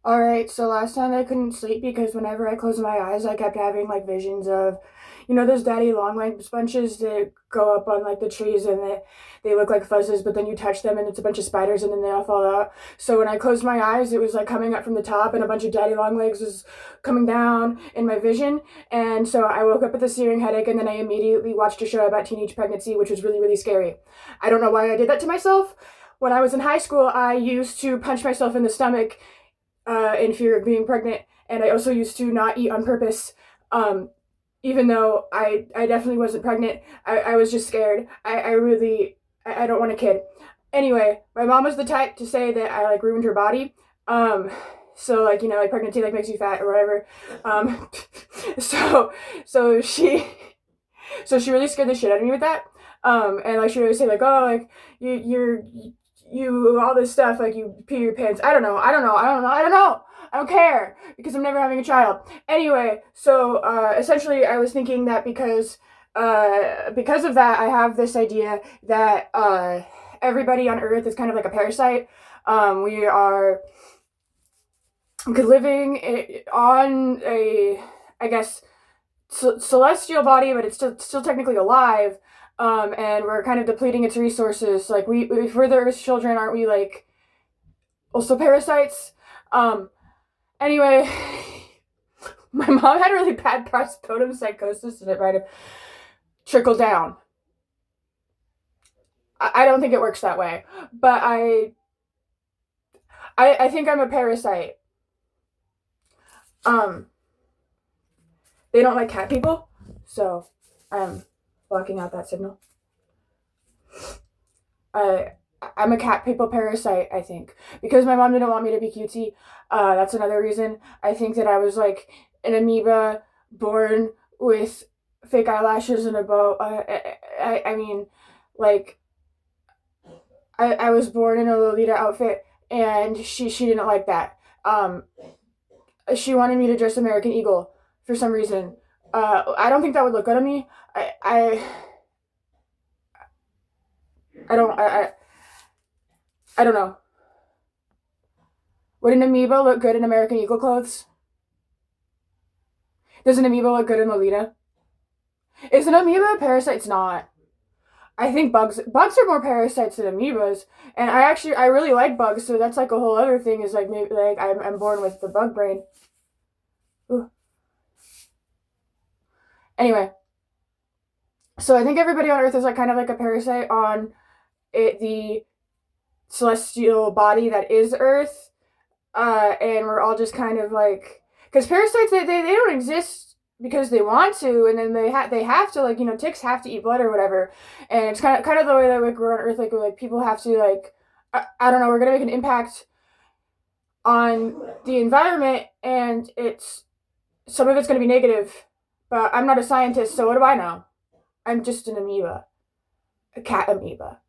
Alright, so last night I couldn't sleep because whenever I closed my eyes, I kept having like visions of, those daddy long legs bunches that go up on like the trees and they look like fuzzes, but then you touch them and it's a bunch of spiders and then they all fall out. So when I closed my eyes, it was like coming up from the top and a bunch of daddy long legs was coming down in my vision. And so I woke up with a searing headache and then I immediately watched a show about teenage pregnancy, which was really, really scary. I don't know why I did that to myself. When I was in high school, I used to punch myself in the stomach in fear of being pregnant. And I also used to not eat on purpose. Even though I definitely wasn't pregnant, I was just scared. I don't want a kid. Anyway, my mom was the type to say that I like ruined her body. So like, like pregnancy like makes you fat or whatever. Um, so so she so she really scared the shit out of me with that. And like she would always say like, oh, like you're you all this stuff like you pee your pants. I don't care because I'm never having a child. Anyway, so essentially, I was thinking that because of that, I have this idea that everybody on Earth is kind of like a parasite. We are living on a, I guess, celestial body, but it's still technically alive. And we're kind of depleting its resources. Like if we're the Earth's children, aren't we like also parasites? Um, anyway, my mom had really bad postpartum psychosis, and it might have trickled down. I don't think it works that way, but I think I'm a parasite. Um, they don't like cat people, so I'm blocking out that signal. I I'm a cat people parasite, I think. Because my mom didn't want me to be cutesy. That's another reason. I think that I was like an amoeba born with fake eyelashes and a bow. I mean, like, I was born in a Lolita outfit, and she didn't like that. She wanted me to dress American Eagle for some reason. I don't think that would look good on me. I don't, I don't know. Would an amoeba look good in American Eagle clothes? Does an amoeba look good in Lolita? Is an amoeba a parasite? It's not. I think bugs are more parasites than amoebas, and I really like bugs, so that's like a whole other thing. Is like maybe like I'm born with the bug brain. Ooh. Anyway, so I think everybody on Earth is like kind of like a parasite on the celestial body that is Earth, and we're all just kind of like because parasites they don't exist because they want to, and then they have to like ticks have to eat blood or whatever, and it's kind of the way that like we're on Earth like people have to like I don't know, we're gonna make an impact on the environment, and it's some of it's gonna be negative, but I'm not a scientist, so what do I know? I'm just an amoeba, a cat amoeba.